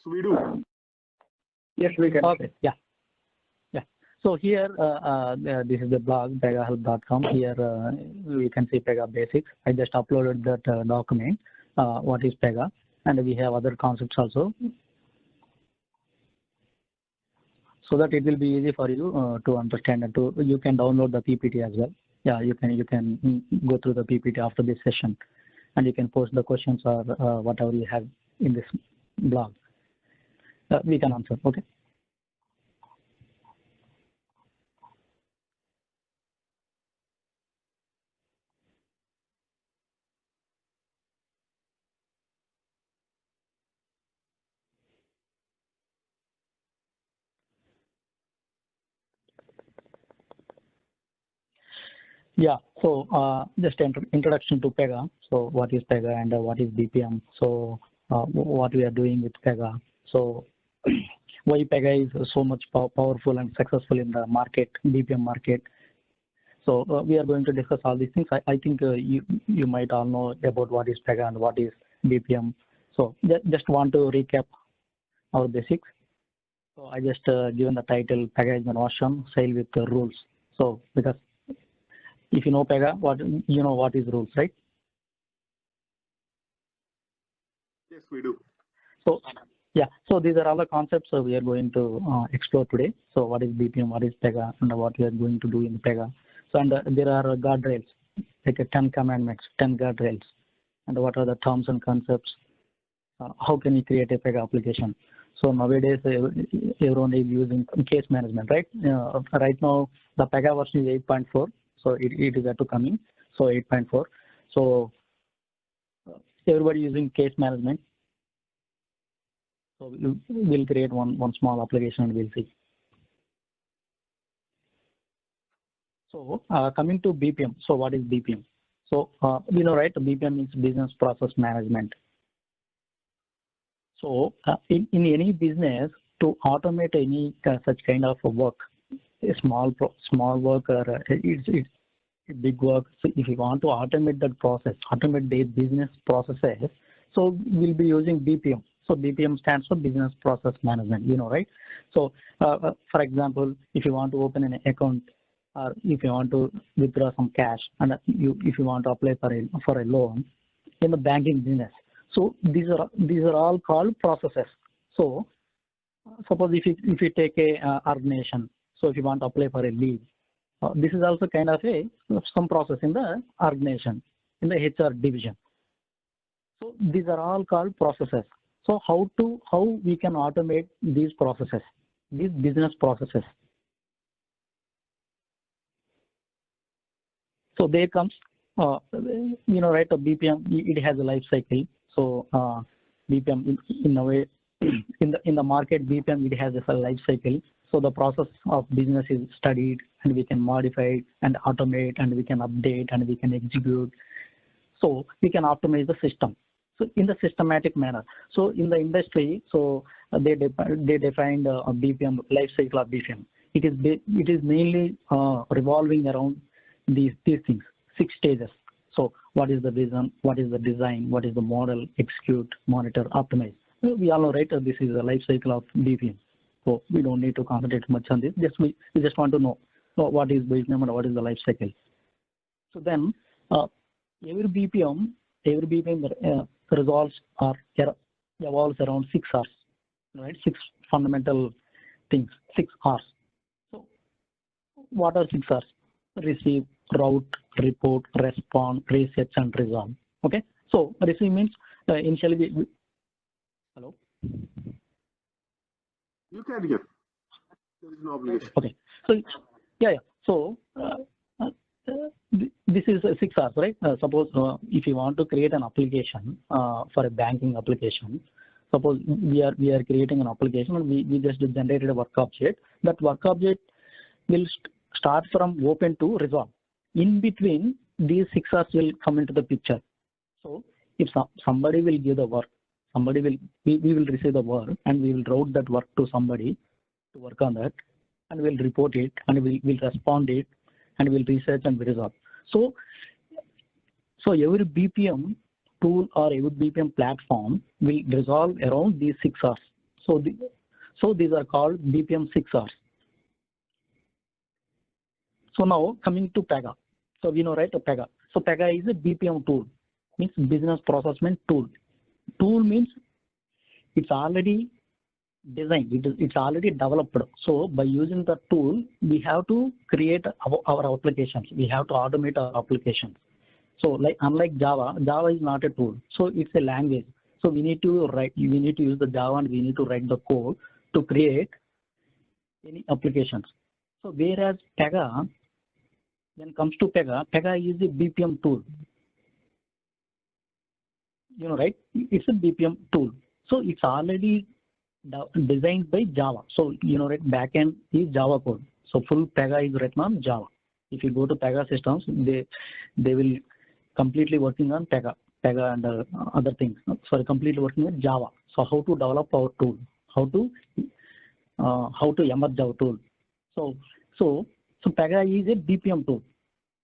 we do. Yes, we can. Okay. Yeah. Yeah. So here, this is the blog pegahelp.com. Here we can see Pega basics. I just uploaded that document. What is Pega, and we have other concepts also, so that it will be easy for you to understand, and you can download the PPT as well. Yeah, you can go through the PPT after this session, and you can post the questions or whatever you have in this blog. We can answer. Okay. Yeah, so just introduction to Pega. So what is Pega and what is BPM? So what we are doing with Pega. So why Pega is so much powerful and successful in the market, BPM market. So we are going to discuss all these things. I think you might all know about what is Pega and what is BPM. So just want to recap our basics. So I just given the title Pega is an ocean, sail with the rules. So because if you know Pega, you know what is rules, right? Yes, we do. So yeah, so these are all the concepts we are going to explore today. So what is BPM, what is Pega, and what we are going to do in Pega. So and there are guardrails, like 10 commandments, 10 guardrails, and what are the terms and concepts. How can you create a Pega application? So nowadays everyone is using case management, right? Right now the Pega version is 8.4. So it is yet to come in. So 8.4. So everybody using case management. So we'll create one small application and we'll see. So coming to BPM. So what is BPM? So we know, right? BPM is business process management. So in any business, to automate any such kind of work, a small work or it's big work. So if you want to automate that process, automate the business processes, so we'll be using BPM. So BPM stands for business process management, you know, right? So for example, if you want to open an account or if you want to withdraw some cash and if you want to apply for a loan in the banking business, so these are all called processes. So suppose if you take a organization, so if you want to apply for a leave, this is also kind of some process in the organization, in the HR division. So these are all called processes. So how we can automate these processes, these business processes? So there comes, you know, right? A BPM, it has a life cycle. So BPM in a way, in the market, BPM it has a life cycle. So the process of business is studied, and we can modify and automate, and we can update, and we can execute. So we can optimize the system. So in the systematic manner. So in the industry, so they defined a BPM, life cycle of BPM. It is mainly revolving around these things, 6 stages. So what is the vision? What is the design? What is the model? Execute, monitor, optimize. We all know, right? This is the life cycle of BPM. So we don't need to concentrate much on this. We just want to know what is BPM and what is the life cycle. So then every BPM resolves or evolves around 6 R's, right? 6 fundamental things, 6 R's. So what are 6 R's? Receive, route, report, respond, research, and resolve. Okay. So receive means initially we hello. You can give. There is no obligation. Okay. So yeah. So this is 6 R's, right? Suppose if you want to create an application for a banking application, suppose we are creating an application and we just generated a work object. That work object will start from open to resolve. In between, these 6 R's will come into the picture. So if somebody will give the work, we will receive the work and we will route that work to somebody to work on that, and we'll report it, and we'll respond it, and we'll research and resolve. So every BPM tool or every BPM platform will resolve around these 6 R's. So these are called BPM 6Rs. So now coming to Pega. So we know, right, Pega. So Pega is a BPM tool, means business process management tool. Tool means it's already designed, it's already developed. So by using the tool, we have to create our applications. We have to automate our applications. So like unlike Java is not a tool. So it's a language. So we need to use the Java and we need to write the code to create any applications. So whereas Pega, when it comes to Pega is a BPM tool. You know, right? It's a BPM tool. So it's already designed by Java. So, you know, right, backend is Java code. So full Pega is written on Java. If you go to Pega systems, they will completely working on Pega and other things. Sorry, completely working with Java. So how to develop our tool? How to emerge our tool? So Pega is a BPM tool.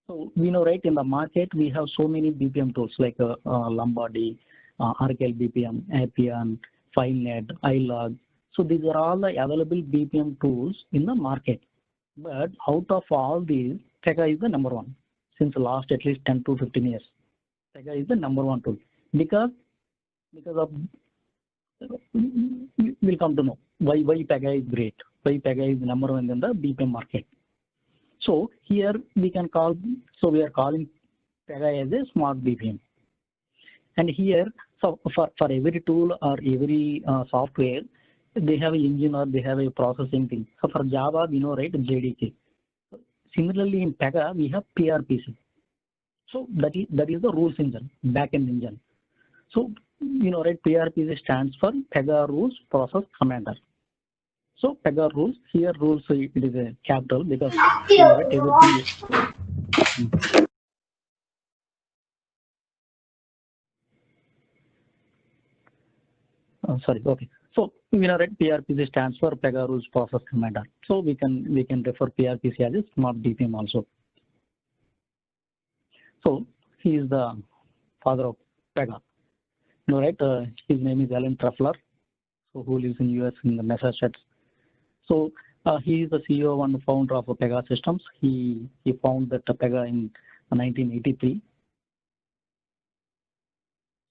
So we know, right, in the market we have so many BPM tools like Lombardy, Oracle BPM, Appian, FileNet, iLog. So these are all the available BPM tools in the market. But out of all these, Pega is the number one since the last at least 10 to 15 years. Pega is the number one tool because of we'll come to know why Pega is great, why Pega is number one in the BPM market. So here we are calling Pega as a smart BPM. And here, so for every tool or every software, they have an engine or they have a processing thing. So for Java, we know, right, JDK. Similarly, in Pega, we have PRPC. So that is the rules engine, backend engine. So, you know, right, PRPC stands for Pega Rules Process Commander. So Pega rules, here rules, it is a capital because you know, right, everything is. Sorry, okay. So we know, right, PRPC stands for Pega Rules Process Commander. So we can refer PRPC as a smart BPM also. So he is the father of Pega. You know, right? His name is Alan Trefler, so who lives in US in the Massachusetts. So he is the CEO and founder of Pega Systems. He founded Pega in 1983.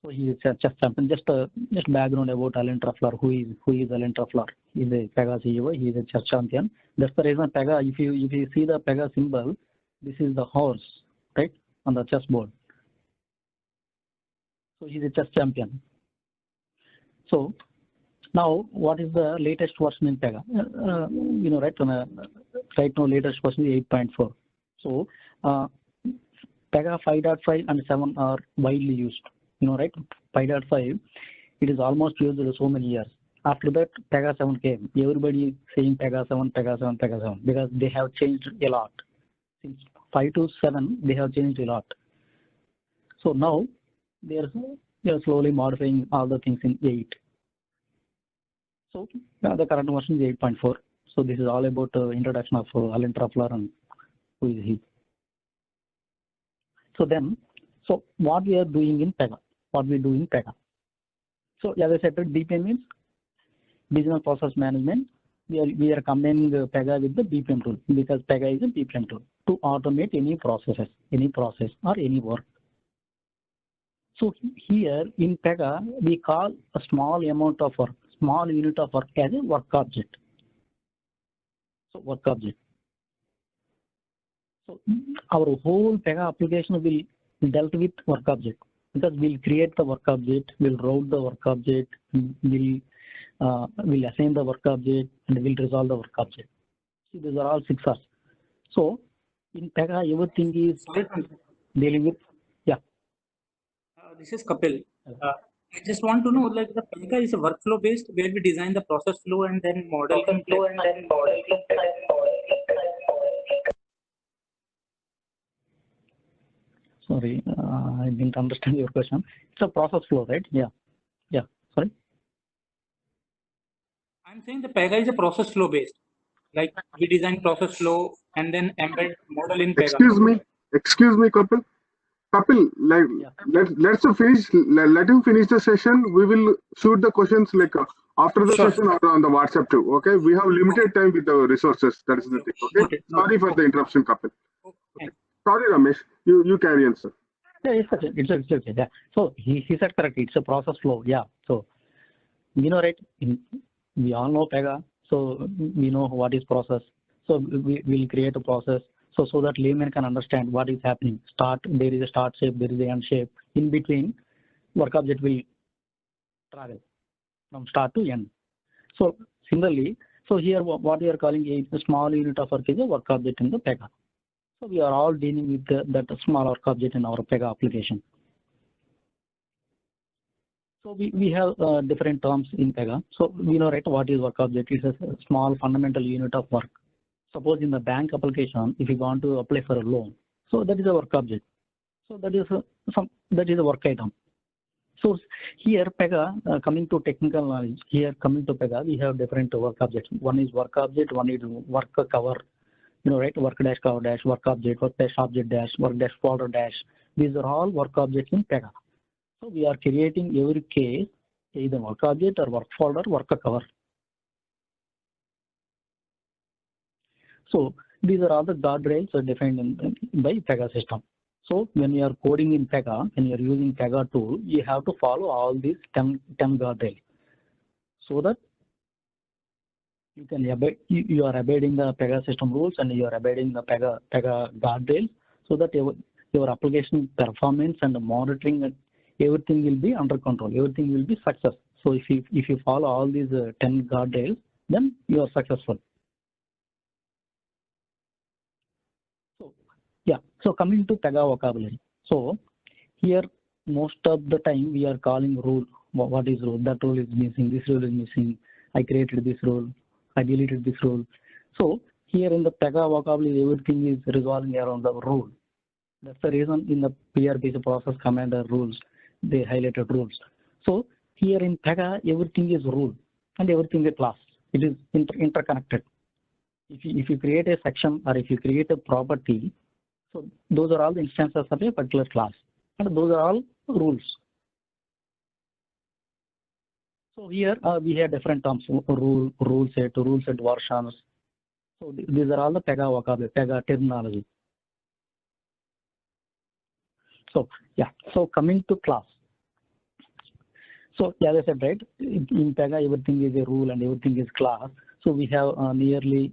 So he is just background about Alan Trefler. Who is Alan Trefler? He is a Pega CEO. He is a chess champion. That's the reason Pega. If you see the Pega symbol, this is the horse, right, on the chessboard. So he is a chess champion. So now, what is the latest version in Pega? You know, right? Right now, latest version is 8.4. So Pega 5.5 and 7 are widely used. You know, right? 5.5, it is almost used for so many years. After that, Pega 7 came. Everybody is saying Pega 7, Pega 7, Pega 7 because they have changed a lot. Since 5 to 7, they have changed a lot. So now they are slowly modifying all the things in 8. So the current version is 8.4. So this is all about introduction of Alan Trefler and who is he. So what we are doing in Pega? What we do in Pega? So as I said, BPM means business process management. We are combining Pega with the BPM tool because Pega is a BPM tool to automate any processes, any process or any work. So here in Pega, we call a small amount of work, small unit of work as a work object. So work object. So our whole Pega application will dealt with work object because we'll create the work object, we'll route the work object, we'll assign the work object, and we'll resolve the work object. See, these are all 6 R's. So in Pega, everything is dealing with, yeah. This is Kapil. I just want to know, like, the Pega is a workflow based where we design the process flow and then model. Sorry, I didn't understand your question. It's a process flow, right? Yeah. Sorry. I'm saying the Pega is a process flow based. Like we design process flow and then embed model in Pega. Excuse me, Kapil. Let's finish. Let him finish the session. We will shoot the questions like after the Sure. session or on the WhatsApp too. Okay, we have limited time with the resources. That is the thing. Okay, Noted. sorry for the interruption, Kapil. Okay. Sorry, Ramesh. You carry on, sir. Yeah, it's okay. Yeah. So he said correct. It's a process flow. Yeah. So right? We all know Pega, so we know what is process. So we will create a process so that layman can understand what is happening. There is a start shape, there is a end shape. In between, work object will travel from start to end. So similarly, so here what we are calling a small unit of work is a work object in the Pega. So we are all dealing with that small work object in our Pega application. So we have different terms in Pega. So we know right what is work object. It's a small fundamental unit of work. Suppose in the bank application, if you want to apply for a loan, so that is a work object. So that is a work item. So here Pega, coming to technical knowledge, coming to Pega, we have different work objects. One is work object, one is work cover, right? Work dash cover dash, work object, work dash object dash, work dash folder dash. These are all work objects in Pega. So we are creating every case either work object or work folder, work cover. So these are all the guardrails defined by Pega system. So when you are coding in Pega, when you are using Pega tool, you have to follow all these 10 guardrails so that you can you are obeying the Pega system rules and you are obeying the Pega guardrails so that your application performance and monitoring everything will be under control. Everything will be success. So if you follow all these 10 guardrails, then you are successful. So yeah. So coming to Pega vocabulary. So here most of the time we are calling rule. What is rule? That rule is missing. This rule is missing. I created this rule. I deleted this rule. So here in the Pega vocabulary, everything is revolving around the rule. That's the reason in the PRBC process commander rules, they highlighted rules. So here in Pega, everything is rule and everything is class. It is interconnected. If you create a section or if you create a property, so those are all the instances of a particular class, and those are all rules. So here we have different terms: rule set versions. So these are all the Pega vocabulary, Pega terminology. So yeah, so coming to class. So as I said, right, in Pega everything is a rule and everything is class. So we have nearly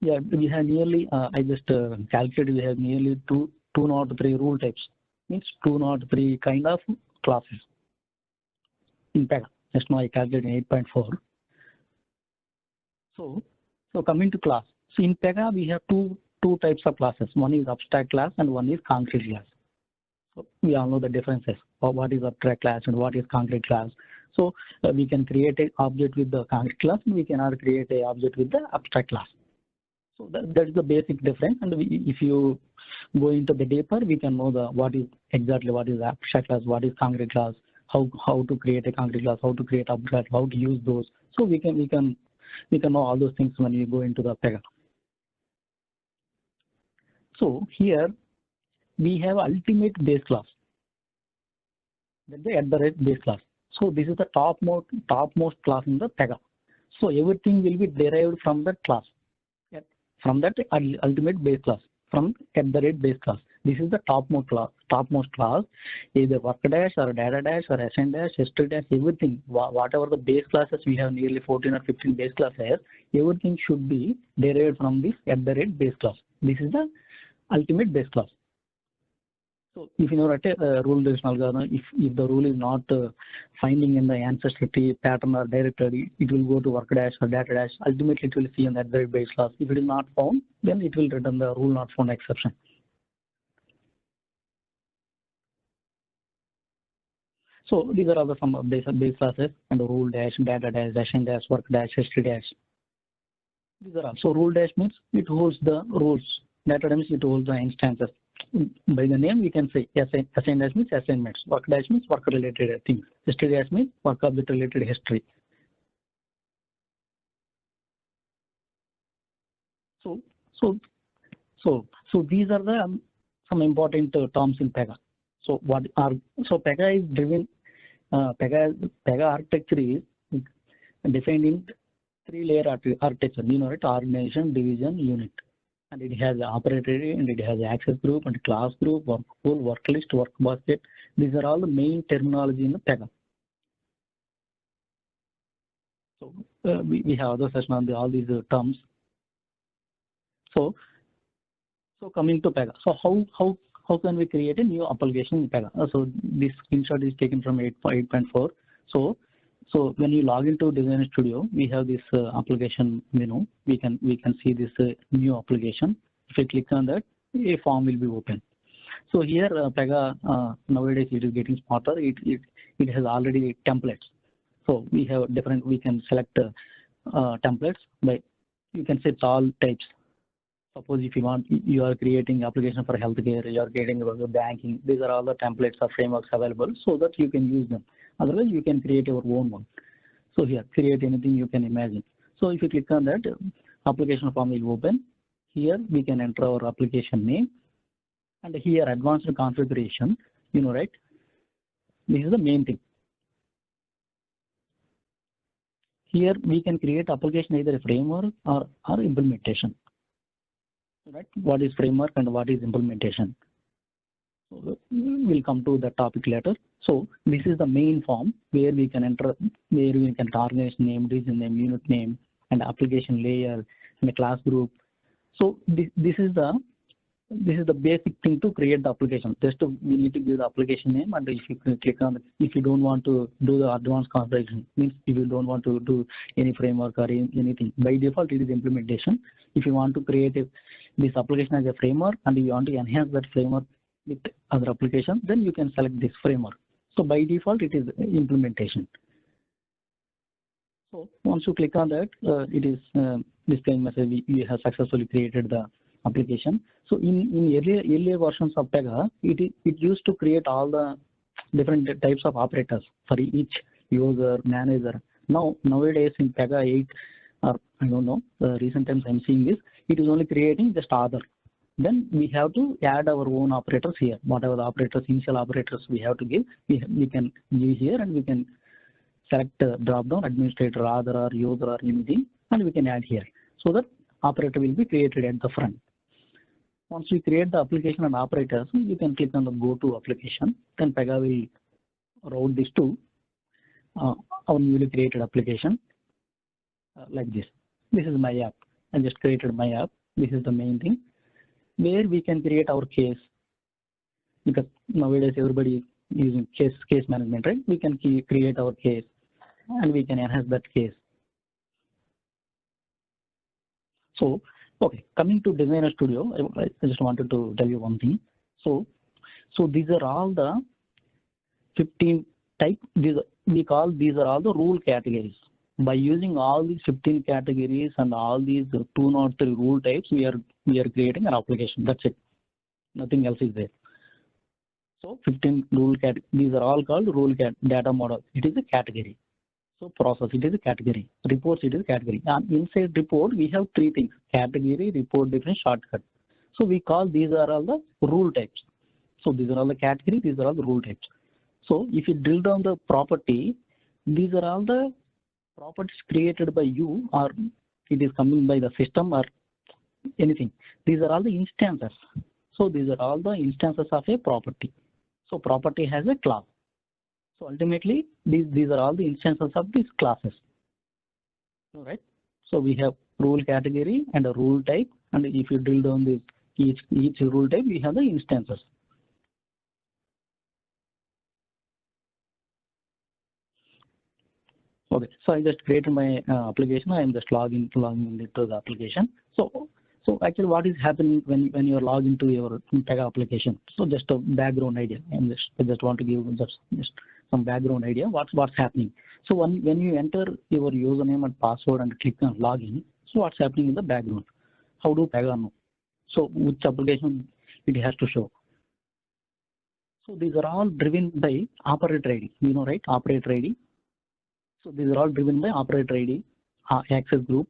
we have nearly I just calculated we have nearly 203 rule types, means 203 kind of classes in Pega. Just now I calculated 8.4. So coming to class. So in Pega we have two types of classes. One is abstract class and one is concrete class. So we all know the differences of what is abstract class and what is concrete class. So we can create an object with the concrete class and we cannot create an object with the abstract class. So that is the basic difference. And if you go into the deeper, we can know what is abstract class, what is concrete class, how to create a concrete class, how to create abstract, how to use those. So we can know all those things when we go into the Pega. So here we have ultimate base class. That's the base class. So this is the topmost class in the Pega. So everything will be derived from that class, from that ultimate base class, from base class. This is the topmost class, either work dash or data dash or SN dash, history dash, everything. Whatever the base classes, we have nearly 14 or 15 base classes. Everything should be derived from this base class. This is the ultimate base class. So if you know rule based algorithm, if the rule is not finding in the ancestry tree, pattern or directory, it will go to work dash or data dash. Ultimately, it will see in that base class. If it is not found, then it will return the rule not found exception. So these are all the some of base classes and rule dash, data dash, SN dash, work dash, history dash. These are all. So rule dash means it holds the rules. Data dash means it holds the instances. By the name, we can say SN dash means assignments. Work dash means work related things. History dash means work object related history. So these are the some important terms in Pega. So Pega is driven. Pega architecture is defined in 3-layer architecture. Right? Organization, division, unit, and it has operator and it has access group and class group, work pool, work list, work basket. These are all the main terminology in the Pega. So we have other session on all these terms. So coming to Pega. So how can we create a new application in Pega? So this screenshot is taken from 8.4. So when you log into Designer Studio, we have this application menu. We can see this new application. If you click on that, a form will be open. So here Pega nowadays it is getting smarter. It has already templates. So we have different. We can select templates by you can set all types. Suppose if you are creating application for healthcare, you are creating banking. These are all the templates or frameworks available so that you can use them. Otherwise, you can create your own one. So here, create anything you can imagine. So if you click on that, application form will open. Here we can enter our application name, and here advanced configuration. Right? This is the main thing. Here we can create application either a framework or implementation. Right? What is framework and what is implementation? So we'll come to the topic later. So this is the main form where we can enter, where we can organize name, region name, unit name, and application layer and a class group. So this is the basic thing to create the application. Just we need to give the application name, and if you click on it, if you don't want to do the advanced configuration, means if you don't want to do any framework or anything, by default it is implementation. If you want to create this application as a framework and you want to enhance that framework with other applications, then you can select this framework. So by default it is implementation. So once you click on that, it is displaying message you have successfully created the application. So in earlier versions of Pega, it used to create all the different types of operators for each user, manager. Nowadays in Pega 8, or I don't know, recent times I'm seeing this, it is only creating just other. Then we have to add our own operators here. Whatever the operators, initial operators we have to give, we can give here, and we can select drop down administrator, other, or user, or anything, and we can add here. So that operator will be created at the front. Once we create the application and operators, you can click on the go to application. Then Pega will route this to our newly created application like this. This is my app. I just created my app. This is the main thing where we can create our case, because nowadays everybody using case management, right? We can create our case and we can enhance that case. So, okay, coming to Designer Studio, I just wanted to tell you one thing. So these are all the 15 type. We call these are all the rule categories. By using all these 15 categories and all these 203 rule types, we are creating an application. That's it. Nothing else is there. So 15 rule categories. These are all called rule data model. It is a category. So process, it is a category. Reports, it is a category. And inside report, we have 3 things: category, report, different, shortcut. So we call these are all the rule types. So these are all the category. These are all the rule types. So if you drill down the property, these are all the properties created by you, or it is coming by the system or anything. These are all the instances. So these are all the instances of a property. So property has a class. So ultimately, these are all the instances of these classes. All right. So we have rule category and a rule type, and if you drill down this each rule type, we have the instances. Okay, so I just created my application. I am just logging into the application. So actually, what is happening when you are logged into your Pega application? So just a background idea. I just want to give just some background idea. What's happening? So when you enter your username and password and click on login, so what's happening in the background? How do Pega know? So which application it has to show? So these are all driven by operator ID. You know, right? Operator ID. So these are all driven by operator ID, access group.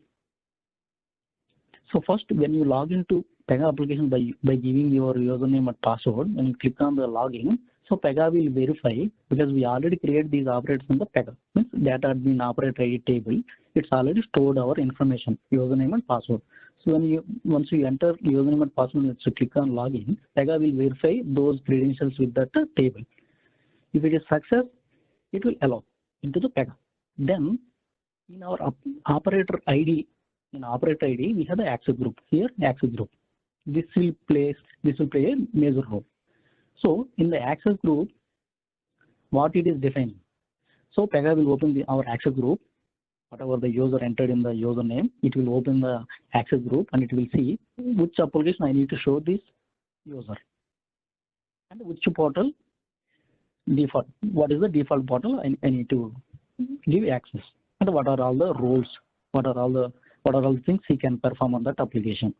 So first, when you log into Pega application by giving your username and password. When you click on the login, so Pega will verify because we already create these operators in the Pega. Means data admin operator ID table. It's already stored our information, username and password. So once you enter username and password, and you click on login, Pega will verify those credentials with that table. If it is success, it will allow into the Pega. Then in our operator ID, we have the access group. Here, access group. This will play a major role. So in the access group, what it is defining. So Pega will open our access group. Whatever the user entered in the username, it will open the access group and it will see which application I need to show this user and which portal default. What is the default portal I need to give access, and what are all the roles, what are all the things he can perform on that application.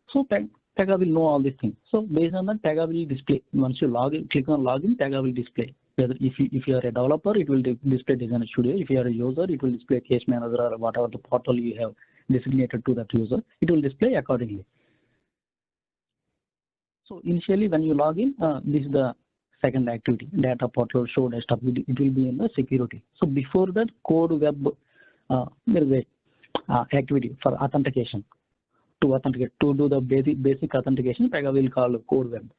So Pega will know all these things. So based on that, Pega will display. Once you click on login, Pega will display. Whether if you are a developer, it will display Designer Studio. If you are a user, it will display Case Manager or whatever the portal you have designated to that user. It will display accordingly. So initially, when you log in, this is the second activity, data portal show desktop. It will be in the security. So before that, code web, there is a activity for authentication. To authenticate, to do the basic authentication, Pega will call code web.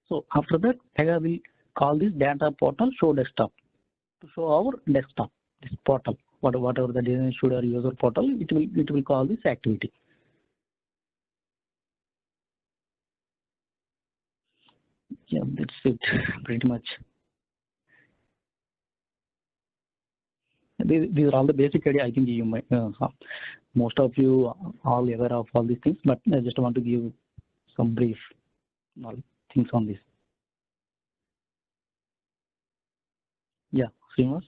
So after that, Pega will call this data portal show desktop to show our desktop, this portal, whatever the Designer Studio or user portal, it will call this activity. Yeah, that's it, pretty much. These are all the basic idea. I think you might, most of you are all aware of all these things, but I just want to give some brief things on this. Yeah, Srinivas?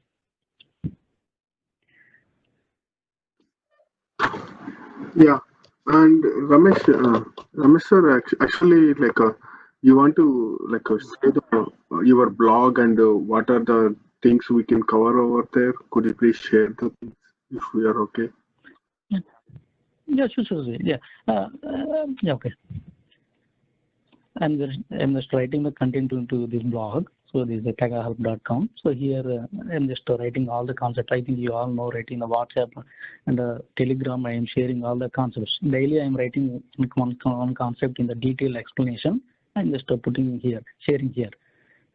Yeah, and Ramesh sir, actually, you want to say your blog and what are the things we can cover over there? Could you please share the things if we are okay? Yeah, sure. Yeah, yeah, okay. I'm just writing the content into this blog. So this is pegahelp.com. So here I'm just writing all the concepts. I think you all know, writing the WhatsApp and Telegram. I am sharing all the concepts. Daily I'm writing one concept in the detailed explanation. I'm just putting here, sharing here.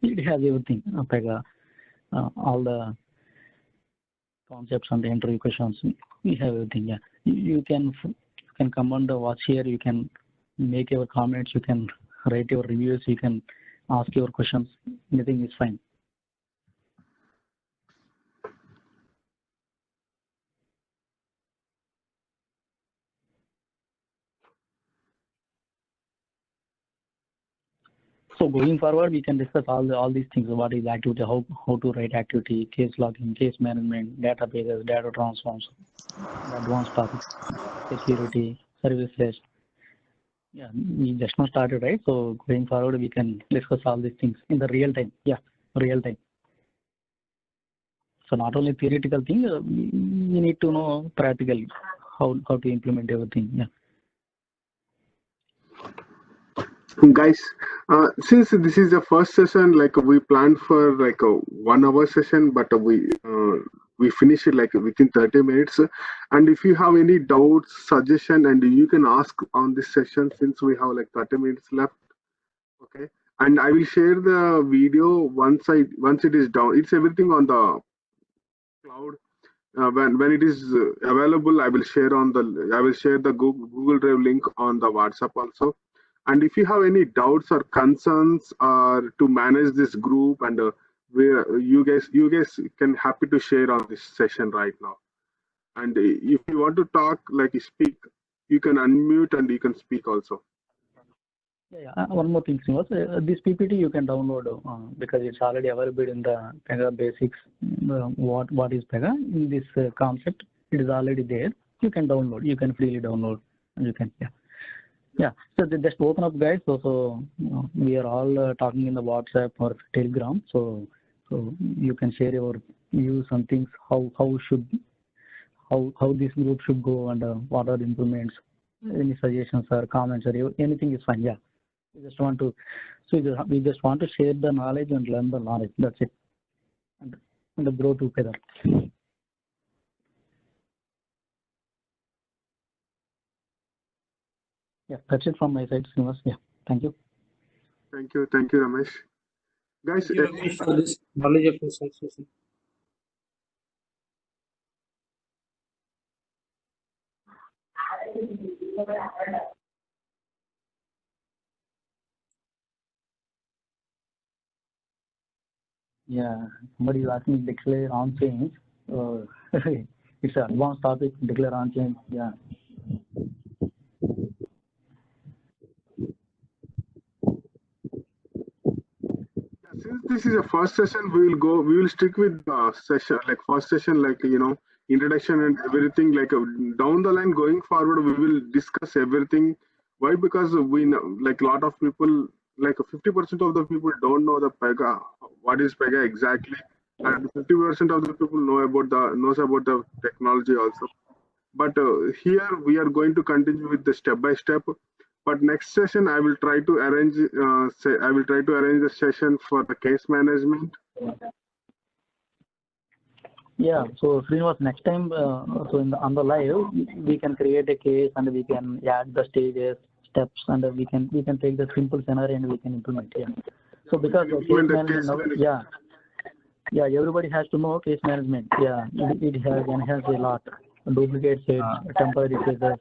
It has everything. Pega, all the concepts and the interview questions. We have everything. Yeah, you can come on the watch here. You can make your comments. You can write your reviews. You can ask your questions. Anything is fine. So going forward, we can discuss all these things. What is activity? How to write activity, case logging, case management, databases, data transforms, advanced topics, security, services. Yeah, we just now started, right? So going forward, we can discuss all these things in the real time. Yeah, real time. So not only theoretical thing, we need to know practically how to implement everything. Yeah. Guys, since this is the first session, we planned for a 1 hour session, but we finish it within 30 minutes. And if you have any doubts, suggestion, and you can ask on this session since we have 30 minutes left. Okay, and I will share the video once it is down. It's everything on the cloud. When it is available, I will share the Google Drive link on the WhatsApp also. And if you have any doubts or concerns or to manage this group, and where you guys can happy to share on this session right now. And if you want to talk, speak, you can unmute and you can speak also. Yeah. One more thing, Srinivas. This PPT you can download because it's already available in the Pega basics. What is Pega in this concept? It is already there. You can download. You can freely download. And you can yeah. So just open up, guys. So we are all talking in the WhatsApp or Telegram. So you can share your views on things. How this group should go and what are the improvements. any suggestions or comments or anything is fine. Yeah, we just want to, we just want to share the knowledge and learn the knowledge. That's it, and grow together. Yeah, that's it from my side, Srinivas. Yeah, thank you. Thank you, Ramesh. Guys, Thank you, Ramesh, for this knowledge of research session. Yeah, somebody is asking declare on change. It's an advanced topic, declare on change. Yeah. since this is a first session, we will stick with session, like first session, like, introduction and everything. Like down the line, going forward, we will discuss everything. Why? Because we know, like a lot of people, like 50% of the people don't know the PEGA, what is PEGA exactly, and 50% of the people knows about the technology also. But here we are going to continue with the step by step. But next session, I will try to arrange. I will try to arrange a session for the case management. Yeah. So Srinivas, next time, so on the live, we can create a case and we can add the stages, steps, and we can take the simple scenario and we can implement. Yeah. So because of case management, yeah, everybody has to know case management. Yeah, it has enhanced a lot. Duplicate sets, temporary cases.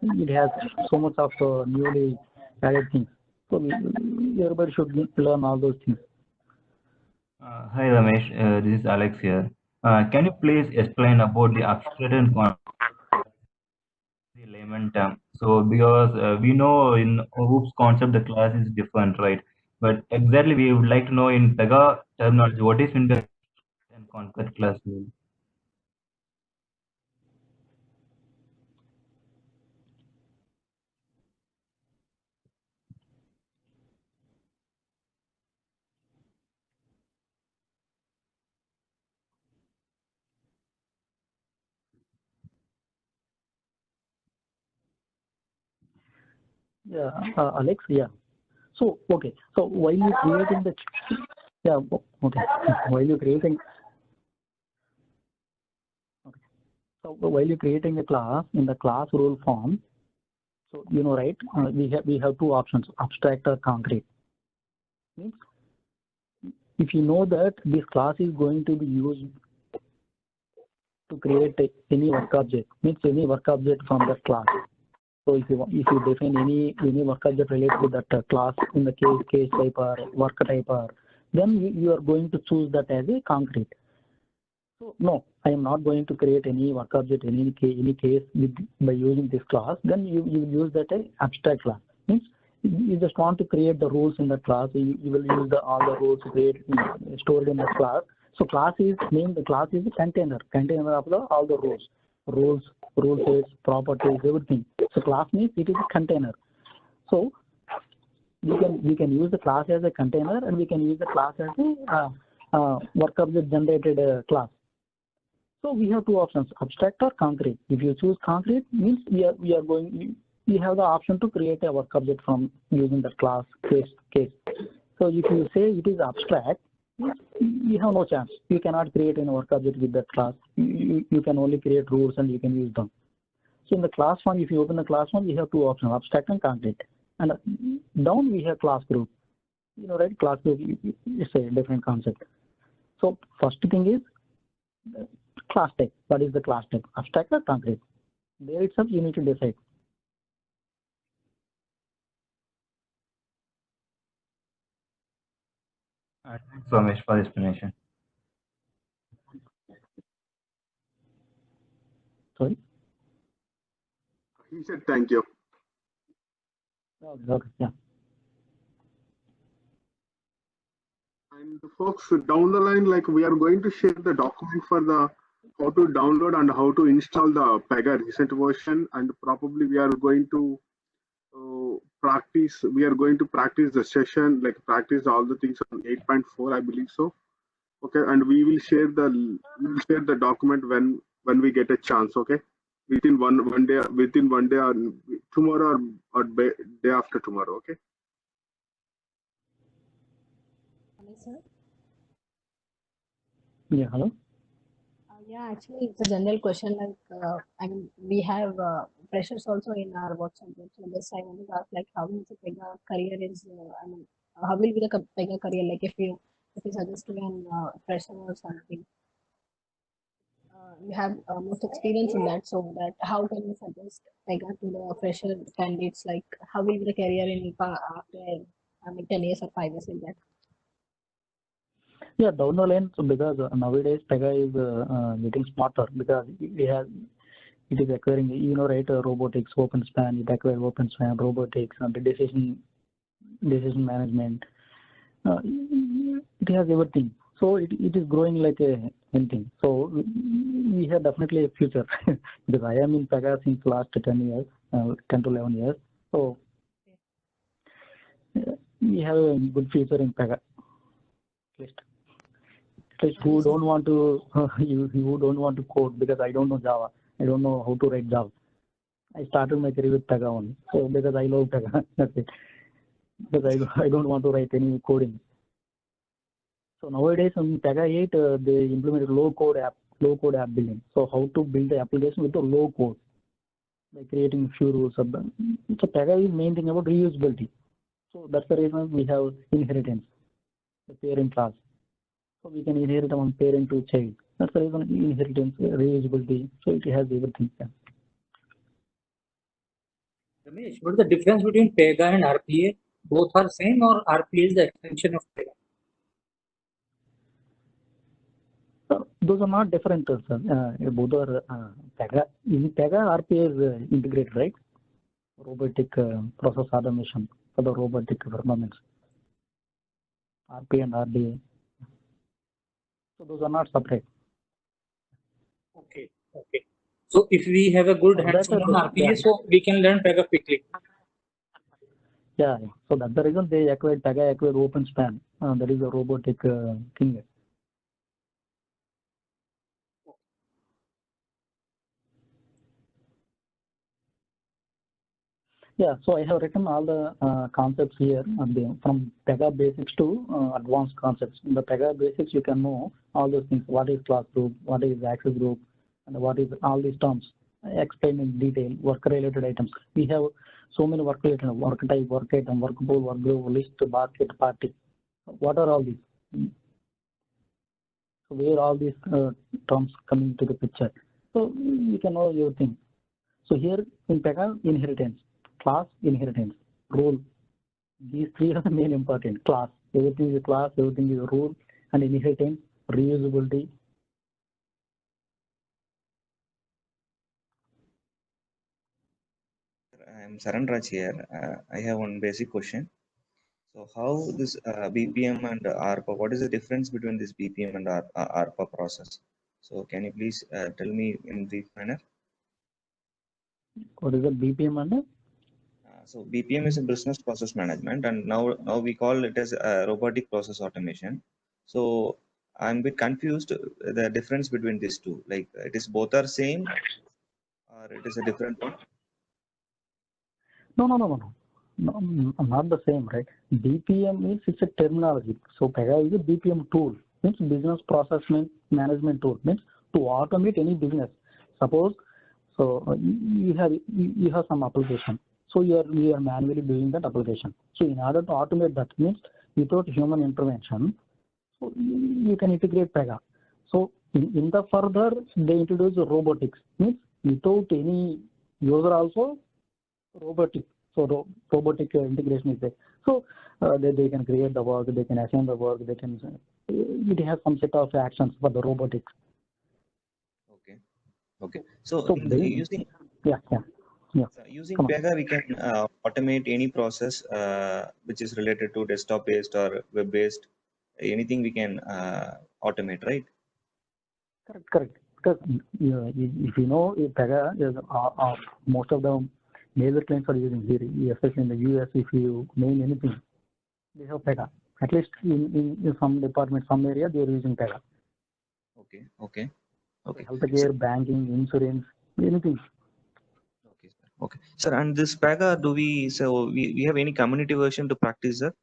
It has so much of newly added things. So everybody should learn all those things. Hi Ramesh, this is Alex here. Can you please explain about the abstract concept, the layman term? So because we know in OOPS concept the class is different, right? But exactly we would like to know in Pega terminology what is in the and concept class mean? Yeah, Alex. Yeah. So okay. So while you creating the okay. While you creating so while you creating a class in the class role form, so right, we have two options: abstract or concrete. Means if you know that this class is going to be used to create any work object, means any work object from that class. So if you define any work object related to that class in the case type or work type, or then you are going to choose that as a concrete. So no, I am not going to create any work object in any case by using this class. Then you use that as abstract class. Means you just want to create the rules in the class. You will use all the rules stored in the class. So class is named. The class is a container of all the rules, rule sets, properties, everything. So class means it is a container. So we can use the class as a container, and we can use the class as a work object generated class. So we have two options: abstract or concrete. If you choose concrete, means we have the option to create a work object from using the class case. So if you say it is abstract, you have no chance. You cannot create any work object with that class. You can only create rules and you can use them. So in the class one, if you open the class one, you have two options: abstract and concrete. And down we have class group. Right? Class group is a different concept. So first thing is class type. What is the class type? Abstract or concrete? There itself you need to decide. Thanks Ramesh for the explanation. Sorry? He said thank you. Okay, yeah. And folks, down the line, like we are going to share the document for the how to download and how to install the Pega recent version, and probably we are going to practice. We are going to practice the session, like practice all the things on 8.4, I believe so. Okay, and we will share the document when we get a chance. Okay. within one day, or tomorrow, or day after tomorrow. Okay. Hello, sir. Yeah, hello. Yeah, actually, it's a general question. I mean, we have pressures also in our WhatsApp group. So just I wanted to ask, like, how is the Pega career is? I mean, how will be the Pega career? Like, if you suggest to an fresher or something, you have most experience in that. So that how can you suggest Pega to the fresher candidates? Like, how will be the career in after 10 years or 5 years like that? Yeah, down the line, so because nowadays Pega is getting smarter because it is acquiring, right, robotics, OpenSpan, it acquired OpenSpan, robotics, and the decision management. It has everything. So it is growing like anything. So we have definitely a future because I am in Pega since last 10 years, 10 to 11 years. So we have a good future in Pega. At least who don't want to who don't want to code, because I don't know Java. I don't know how to write Java. I started my career with Pega only. So because I love Pega, that's it. Because I don't want to write any coding. So nowadays on Pega 8, they implemented low code app building. So how to build the application with the low code by creating few rules. So Pega is main thing about reusability. So that's the reason we have inheritance, the parent class. So we can inherit from parent to child. That's the reason inheritance, reusability. So it has everything. Yeah. Ramesh, what is the difference between Pega and RPA? Both are same, or RPA is the extension of Pega? So those are not different, sir. Both are Pega. In Pega, RPA is integrated, right? Robotic process automation for the robotic performance. RPA and RDA. So those are not separate. Okay. So if we have a good hands-on on RPA, so we can learn Pega quickly. Yeah. So that's the reason they acquired Pega, acquired OpenSpan. That is a robotic thing. Yeah, so I have written all the concepts here from Pega basics to advanced concepts. In the Pega basics, you can know all those things. What is class group? What is access group? And what is all these terms? I explain in detail. Work-related items. We have so many work-related: work type, work item, work pool, work group, list, basket, party. What are all these? So where all these terms coming to the picture? So you can know everything. So here in Pega, inheritance. Class, inheritance, rule. These three are the main important. Class, everything is class, everything is rule, and inheritance, reusability. I'm Saran Raj here. I have one basic question. So how this BPM and ARPA, what is the difference between this BPM and ARPA process? So can you please tell me in brief manner? What is the BPM under? So BPM is a business process management, and now we call it as robotic process automation. So I'm a bit confused the difference between these two. Like it is both are same, or it is a different one? No, not the same, right? BPM means it's a terminology. So Pega is a BPM tool, means business process management tool, means to automate any business. Suppose you have some application. So you are manually doing that application. So in order to automate that, means without human intervention, so you can integrate Pega. So in the further, they introduce robotics, means without any user also robotic. So robotic integration is there. So they can create the work, they can assign the work, they can. It has some set of actions for the robotics. Okay. So using using Pega, we can automate any process which is related to desktop based or web based. Anything we can automate, right? Correct. Because if you know Pega, most of the major clients are using here, especially in the US. If you name anything, they have Pega. At least in some department, some area, they are using Pega. Okay. Healthcare, banking, insurance, anything. Okay, sir. And this Pega, we have any community version to practice, sir?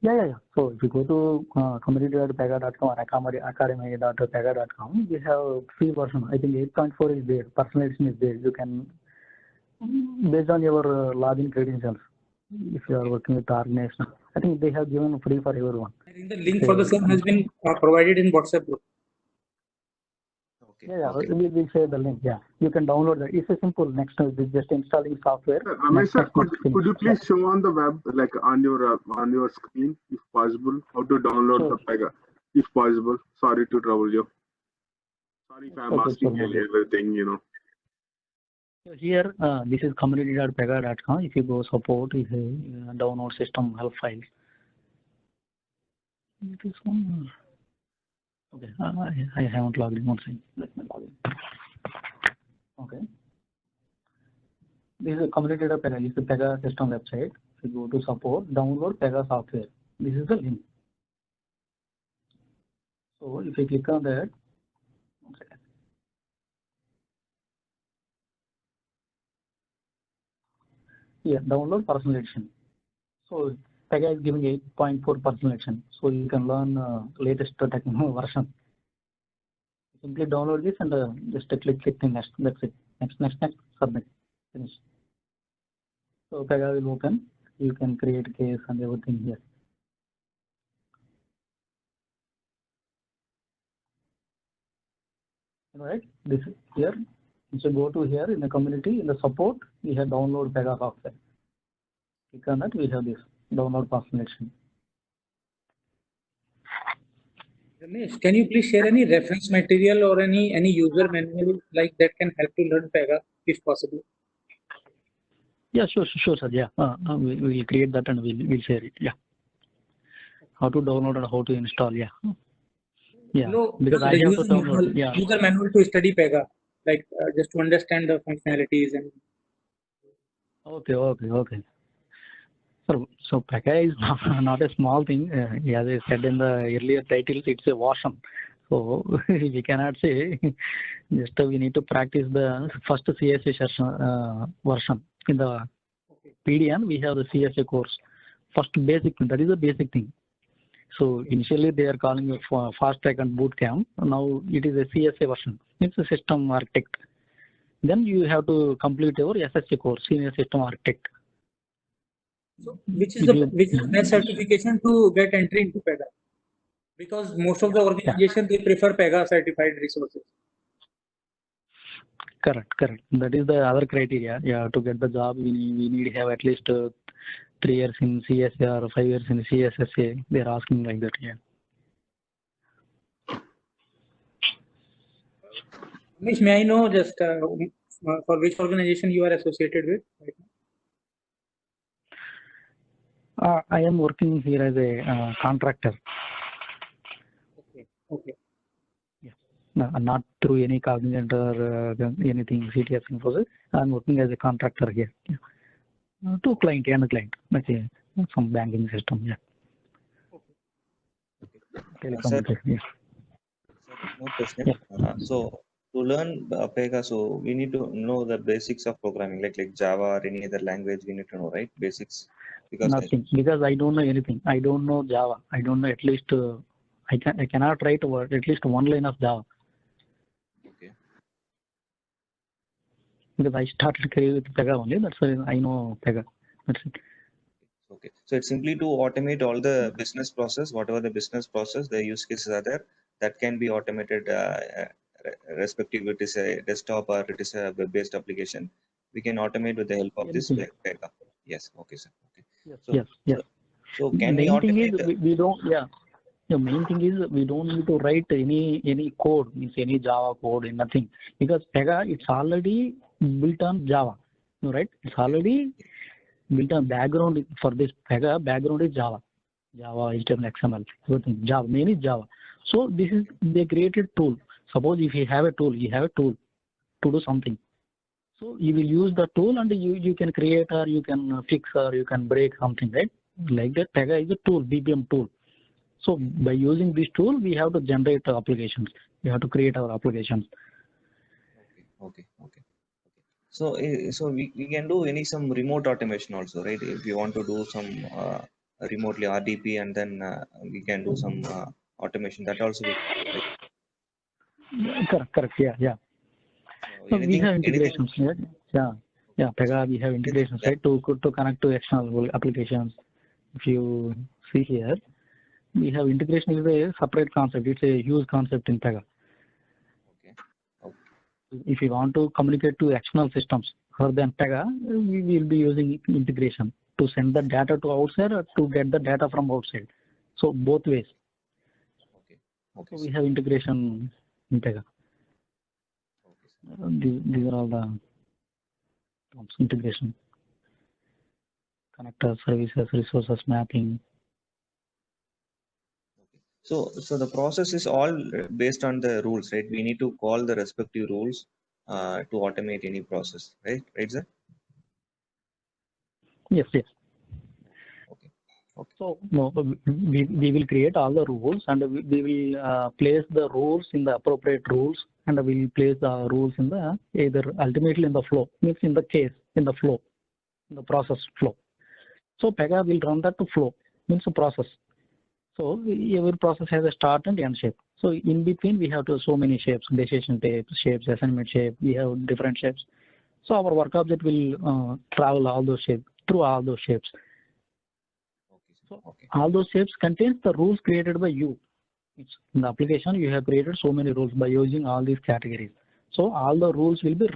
Yeah. So if you go to community.pega.com or academy.pega.com, we have free version. I think 8.4 is there. Personalization is there. You can, based on your login credentials, if you are working with the organization, I think they have given free for everyone. I think the link for the same has been provided in WhatsApp group. Okay. Yeah, Okay. we'll share the link. Yeah, you can download that. It's a simple. Next is just installing software. Ramesh sir, could you please show on the web, like on your screen, if possible, how to download the Pega, if possible. Sorry to trouble you. Sorry if I'm asking everything, So here, this is community.pega.com. If you go support, if you download system help files. This one. Okay, I haven't logged in. One second. Let me log in. Okay. This is a community.pega. This is the Pega system website. If you go to support, download Pega software. This is the link. So if you click on that, one second. Yeah, download personalization. So Pega is giving 8.4 personalization. So you can learn latest technical version. Simply download this and just click the next. That's it. Next, submit. Finish. So Pega will open. You can create a case and everything here. Alright, this is here. So go to here in the community, in the support, we have download Pega software. Click on that, we have this download personalization. Ramesh, can you please share any reference material or any user manual like that can help to learn Pega if possible? Yeah, sure, sir. Yeah, we will create that and we'll share it. Yeah, how to download and how to install. Yeah, No, because I have to download. Yeah, user manual to study Pega, like just to understand the functionalities and. Okay. So Pega is not a small thing. As I said in the earlier titles, it's a version. So we cannot say just we need to practice the first CSA version. In the PDN, we have the CSA course. First basic thing, that is the basic thing. So initially they are calling it for fast track and boot camp. Now it is a CSA version. It's a system architect. Then you have to complete your SSA course, senior system architect. So which is the best certification to get entry into Pega? Because most of the organizations they prefer Pega certified resources. Correct. That is the other criteria. Yeah, to get the job, we need to have at least 3 years in CSA or 5 years in CSSA. They are asking like that. Yeah. Ramesh, may I know just for which organization you are associated with right now? I am working here as a contractor. Okay. Yeah. No, not through any Cognizant or anything CTS Infosys. I am working as a contractor here. Yeah. To client, let's say some banking system. Yeah. Sir, yeah. More question. Yeah. So to learn Pega, so we need to know the basics of programming, like Java or any other language. We need to know, right? Basics. Because nothing, because I don't know anything. I don't know Java. I don't know at least. I cannot write at least one line of Java. Okay. Because I started career with Pega only. That's why I know Pega. That's it. Okay. So it's simply to automate all the business process, whatever the business process, the use cases are there, that can be automated, respective it is a desktop or it is a web-based application. We can automate with the help of this Pega. Yes. Okay, sir. Okay. Yes. So can we automate? Thing is, we don't. Yeah. The main thing is we don't need to write any code, means any Java code, nothing, because Pega it's already built on Java, right? It's already built on background for this Pega. Background is Java, HTML, XML, everything. Java, mainly Java. So they created tool. Suppose if you have a tool to do something. So you will use the tool and you can create or you can fix or you can break something, right? Like that, Pega is a tool, BPM tool. So by using this tool, we have to generate applications. We have to create our applications. Okay. So we can do some remote automation also, right? If you want to do some remotely RDP, and then we can do some automation, that also we can do, right? Correct. Yeah. So we have integrations, right? Yeah. Pega, we have integrations, right? To connect to external applications. If you see here, we have integration is a separate concept. It's a huge concept in Pega. Okay. If you want to communicate to external systems other than Pega, we will be using integration to send the data to outside or to get the data from outside. So both ways. Okay. So we have integration in Pega. These are all the terms: integration, connectors, services, resources, mapping. So the process is all based on the rules, right? We need to call the respective rules to automate any process, right? Right, sir? Yes. Okay. So we will create all the rules, and we will place the rules in the appropriate rules, and we will place the rules in the either ultimately in the flow, means in the case, in the flow, in the process flow. So Pega will run that to flow, means a process. So every process has a start and end shape. So in between we have so many shapes, decision shapes, assignment shape. We have different shapes. So our work object will travel all those shapes through all those shapes. So all those shapes contains the rules created by you. In the application, you have created so many rules by using all these categories. So all the rules will be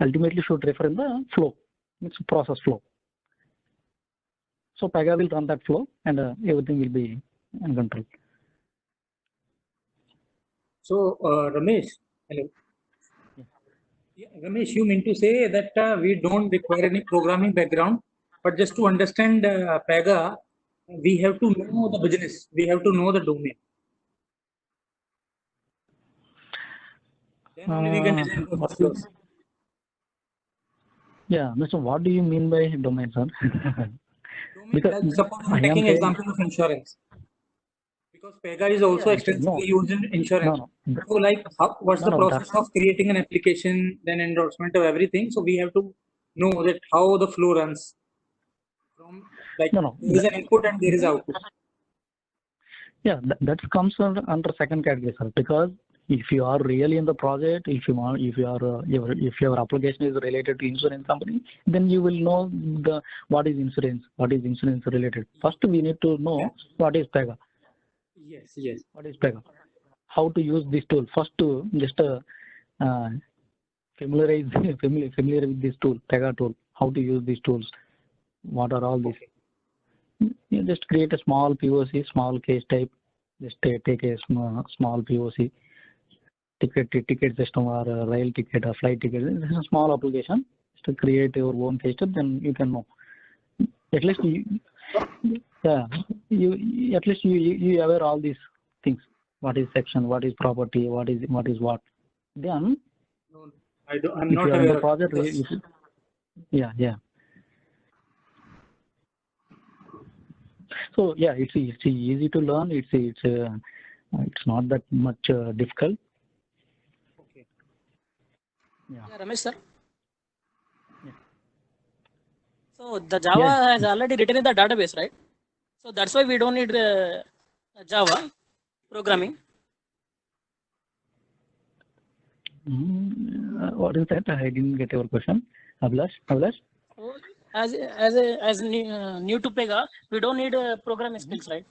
ultimately should refer in the flow. It's a process flow. So Pega will run that flow, and everything will be in control. So Ramesh, hello. Yeah, Ramesh, you mean to say that we don't require any programming background, but just to understand Pega, we have to know the business, we have to know the domain. Then only we can design those workflows. Yeah, so what do you mean by domain, sir? Domain, like suppose I'm taking example of insurance. Because Pega is also extensively used in insurance. So like what's the process of creating an application, then endorsement of everything. So we have to know that how the flow runs. From like there is an input and there is output. Yeah, that comes under second category, sir. Because if you are really in the project, if your application is related to insurance company, then you will know what is insurance related. First, we need to know what is Pega. Yes. What is Pega? How to use this tool? First, to just familiar with this tool, Pega tool. How to use these tools? What are all these? You just create a small POC, small case type. Just take a small POC, ticket system or a rail ticket or flight ticket. This is a small application. Just to create your own case type, then you can know. At least you aware all these things. What is section? What is property? What is what? Then no, I'm not aware of project. Yeah. So yeah, it's easy to learn. It's not that much difficult. Okay. Yeah, Ramesh sir. Yeah. So the Java has already written in the database, right? So that's why we don't need Java programming. What is that? I didn't get your question, Abhilash. So as new to Pega, we don't need programming skills, right?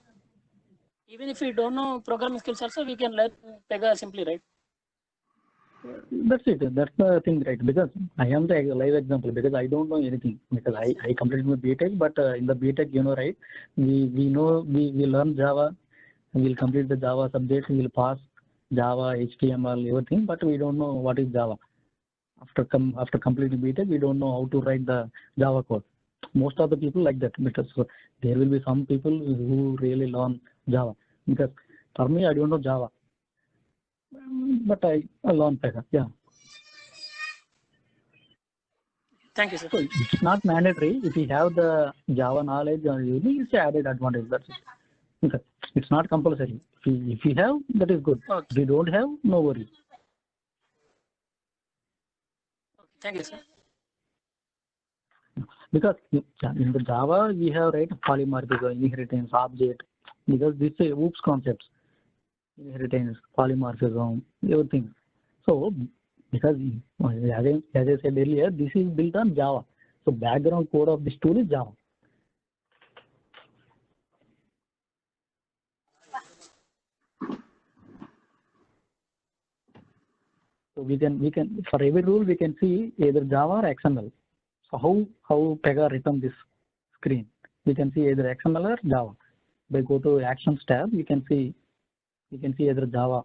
Even if we don't know programming skills also, we can learn Pega simply, right? That's it. That's the thing, right? Because I am the live example, because I don't know anything, because I completed my BTech, but in the BTech, right, we learn Java, we'll complete the Java subject, we'll pass Java, HTML, everything, but we don't know what is Java. After completing BTech, we don't know how to write the Java code. Most of the people like that, because there will be some people who really learn Java. Because for me, I don't know Java, but I learn Pega. Yeah. Thank you, sir. So it's not mandatory. If you have the Java knowledge, it's an added advantage. That's it. Okay. It's not compulsory. If you have, that is good. Okay. If you don't have, no worries. Thank you, sir. Because in the Java we have polymorphism, inheritance, object, because this is OOPS concepts, inheritance, polymorphism, everything. So because as I said earlier, this is built on Java. So background code of this tool is Java. So we can for every rule we can see either Java or XML. So how Pega return this screen? We can see either XML or Java. By go to Actions tab, we can see either Java.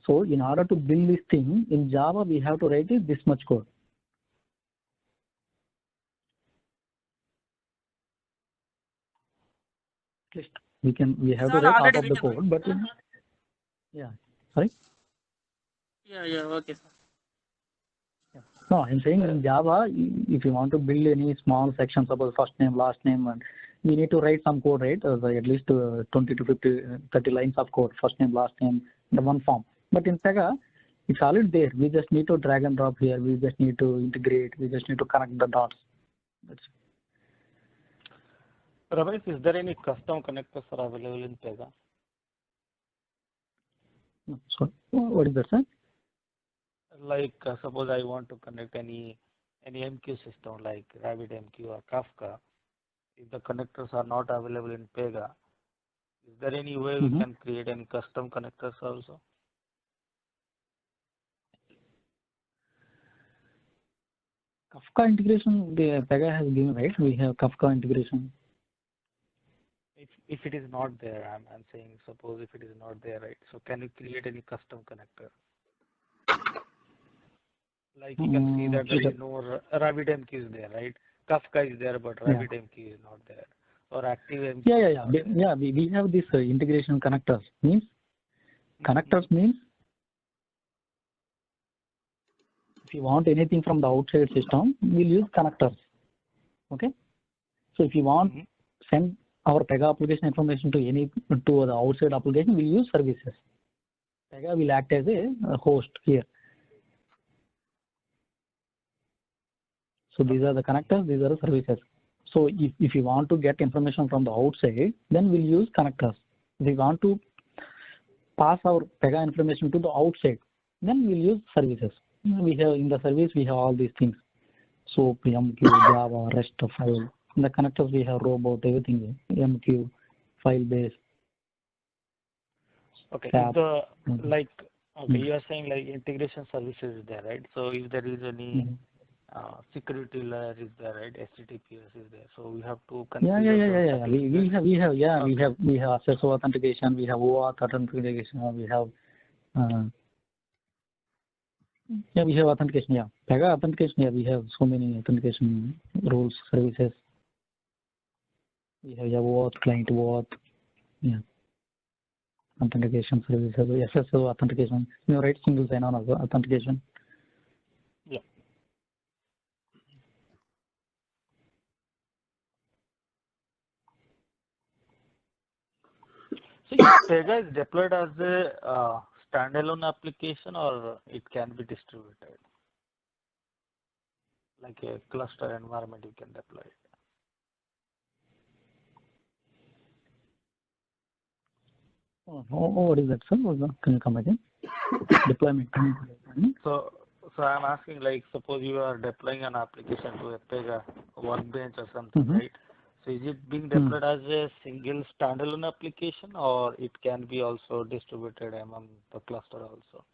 So in order to build this thing in Java, we have to write this much code. At least we have to write half of the code, but yeah, sorry. Yeah, okay, sir. No, I'm saying in Java, if you want to build any small section, suppose first name, last name, and we need to write some code, right? At least 20 to 50, 30 lines of code, first name, last name, in the one form. But in Pega, it's already there. We just need to drag and drop here. We just need to integrate. We just need to connect the dots. That's it. Ramesh, is there any custom connectors are available in Pega? So what is that, sir? Like suppose I want to connect any MQ system like RabbitMQ or Kafka. If the connectors are not available in Pega, is there any way we can create any custom connectors also? Kafka integration, the Pega has given, right? We have Kafka integration. If it is not there, I'm saying suppose if it is not there, right? So can you create any custom connector? Like you can see that there is no RabbitMQ is there, right? Kafka is there, but RabbitMQ is not there. Or ActiveMQ. Yeah. We have this integration connectors. Connectors means if you want anything from the outside system, we'll use connectors. Okay. So if you want send our Pega application information to the outside application, we'll use services. Pega will act as a host here. So these are the connectors, these are the services. So if you want to get information from the outside, then we'll use connectors. If we want to pass our Pega information to the outside, then we'll use services. We have in the service we have all these things. So MQ, Java, REST file. In the connectors we have robot, everything. MQ, file base. Okay. You are saying like integration services is there, right? So if there is any security layer is there, right? HTTPS is there. So we have to configure. We have SSO authentication, we have OAuth authentication, we have authentication. Pega authentication. We have so many authentication rules, services. We have OAuth client, OAuth, authentication services, SSO authentication. Right? Single sign-on authentication. Yeah. So Pega is deployed as a standalone application, or it can be distributed like a cluster environment. You can deploy it. What is that, sir? Can you come again? Deployment. So I'm asking, like, suppose you are deploying an application to a Pega Workbench or something, right? So is it being deployed as a single standalone application, or it can be also distributed among the cluster also?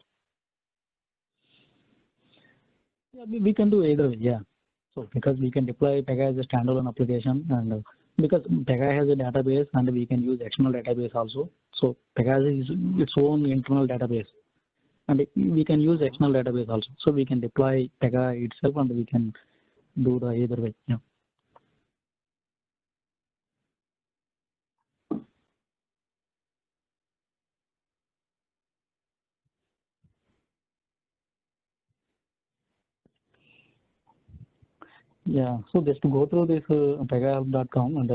Yeah, we can do either way, yeah. So because we can deploy Pega as a standalone application, and because Pega has a database and we can use external database also. So Pega has its own internal database, and we can use external database also. So we can deploy Pega itself and we can do the either way, yeah. Yeah, so just to go through this pegahelp.com and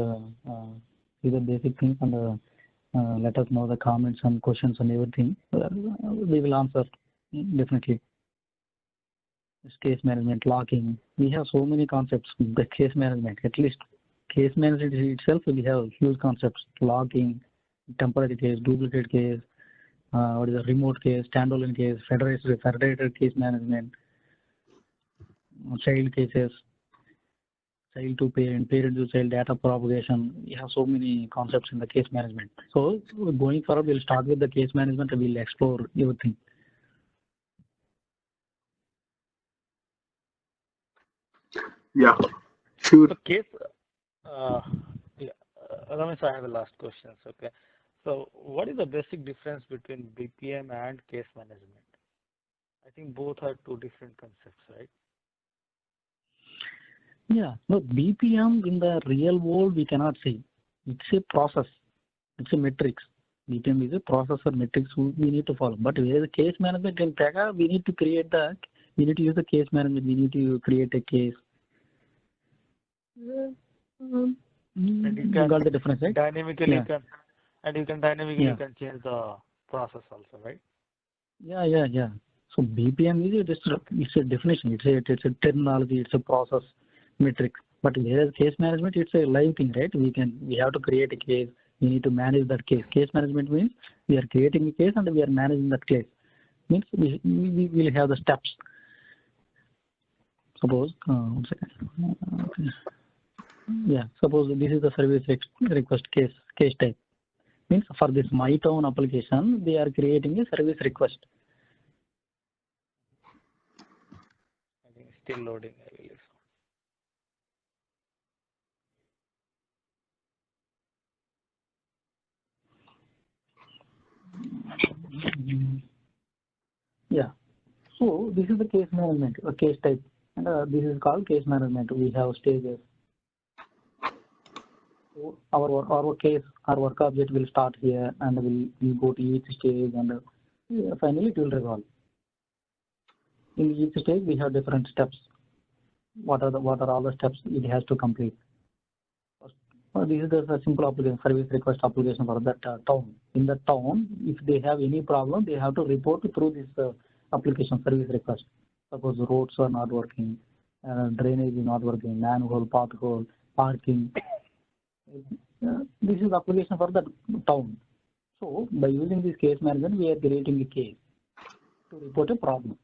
see the basic things and let us know the comments and questions and everything. We will answer definitely. case management, locking. We have so many concepts. The case management, at least case management itself, we have huge concepts: locking, temporary case, duplicate case, what is a remote case, standalone case, federated case management, child cases, child to parent, parent to child, data propagation. We have so many concepts in the case management. So going forward, we'll start with the case management and we'll explore everything. Yeah, sure. So case, yeah, Ramesh, I have a last question. Okay. So what is the basic difference between BPM and case management? I think both are two different concepts, right? Yeah, no, BPM in the real world we cannot say. It's a process. It's a metrics. BPM is a process or metrics we need to follow. But whereas case management in Pega, we need to use the case management. We need to create a case. And You got the difference, right? dynamically Yeah. you can dynamically Yeah. can change the process also, right? Yeah. So BPM is it's a definition. It's a terminology. It's a process metric. But whereas case management, it's a live thing, right? We have to create a case. We need to manage that case. Case management means we are creating a case and we are managing that case. Means we will have the steps. Suppose one second. Okay. Yeah. Suppose this is the service request case type. Means for this MyTown application, they are creating a service request. I think it's still loading, I believe. Yeah. So this is the case management, a case type, and this is called case management. We have stages. So our case, our work object will start here, and we'll go to each stage, and finally it will resolve. In each stage, we have different steps. What are all the steps it has to complete? This is a simple application, service request application for that town. In the town, if they have any problem, they have to report through this application service request. Suppose roads are not working, drainage is not working, manhole, pothole, parking. This is application for the town. So by using this case management, we are creating a case to report a problem.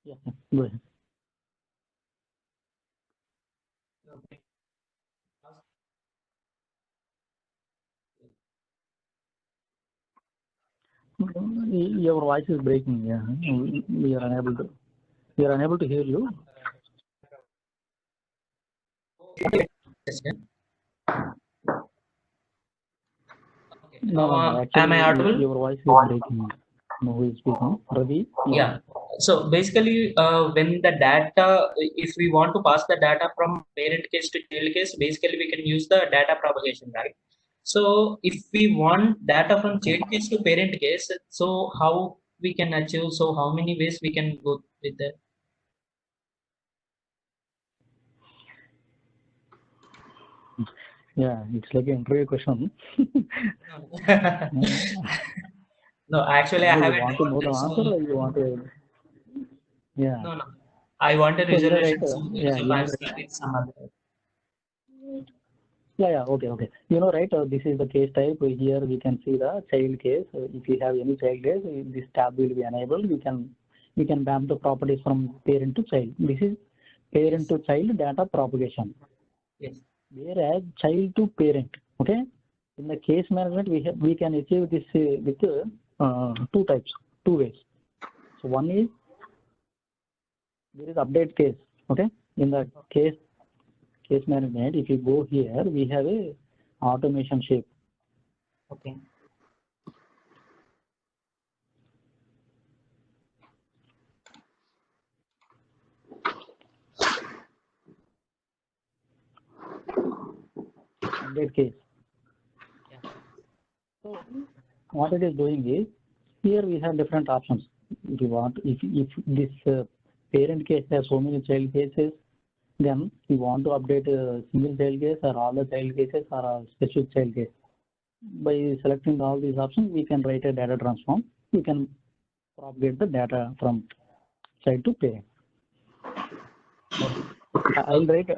Yeah, go ahead. Okay. Your voice is breaking. Yeah, we are unable to hear you. No, actually, am I audible? your voice is breaking. No, who is speaking? Ravi? Yeah. So basically, when the data, if we want to pass the data from parent case to child case, basically we can use the data propagation, right? So if we want data from child case to parent case, so how we can achieve? So how many ways we can go with that? Yeah, it's like an interview question. No, actually, I You haven't. want to know the answer, or you want to? Yeah. No. I want a So you know, right? resolution. So Yeah, you know, I'm stuck with some other. Yeah. Okay. You know, right? This is the case type. Here we can see the child case. If you have any child case, this tab will be enabled. We can map the properties from parent to child. This is parent to child data propagation. Yes. Whereas child to parent. Okay. In the case management, we can achieve this with two ways. So one is there is update case. Okay. In the case management, if you go here, we have a automation shape. Okay. Update case. Yeah. So what it is doing is, here we have different options. If you want, if this parent case has so many child cases, Then we want to update a single child case or all the child cases or a specific child case. By selecting all these options, we can write a data transform. We can propagate the data from child to parent. I'll write.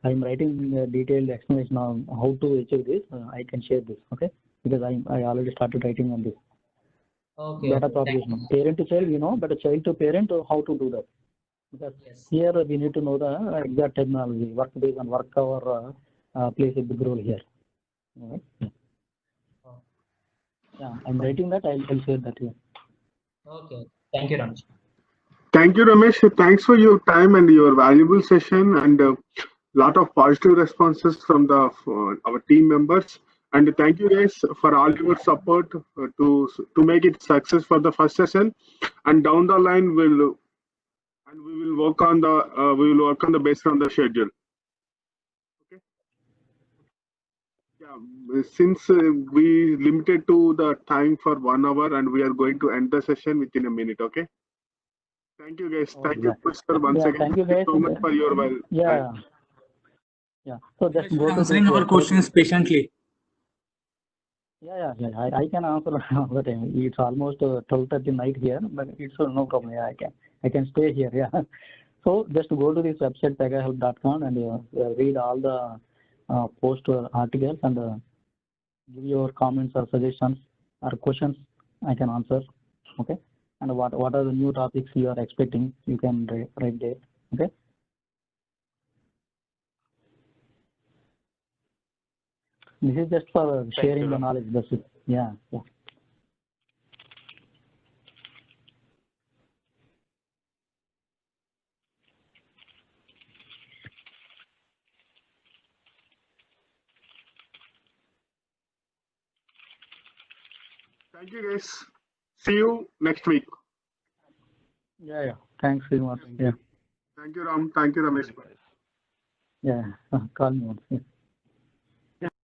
I'm writing a detailed explanation on how to achieve this. I can share this, okay? Because I already started writing on this. Okay. Data propagation, parent to child, but a child to parent, how to do that? Because here we need to know the exact terminology. Work based on work hour plays a big role here. All right. Yeah, I'm writing that. I'll share that here. Okay. Thank you, Ramesh. Thank you, Ramesh. Thanks for your time and your valuable session and a lot of positive responses from our team members. And thank you guys for all your support to make it success for the first session. And down the line, we will work on the based on the schedule. Okay. Yeah. Since we limited to the time for 1 hour, and we are going to end the session within a minute. Okay. Thank you, guys. Thank you, Pushkar, once again. Thank you, guys. So much for your time. Yeah. So just go to answering our questions patiently. Yeah. I can answer all the time. It's almost 12:30 night here, but it's no problem. Yeah, I can stay here. Yeah. So just go to this website pegahelp.com and read all the post articles and give your comments or suggestions or questions. I can answer. Okay. And what are the new topics you are expecting? You can write there. Okay. This is just for sharing the knowledge. That's it. Yeah. Thank you, guys. See you next week. Yeah. Thanks very much. Yeah. Thank you, Ram. Thank you, Ramesh. Yeah. Call me once. Yeah.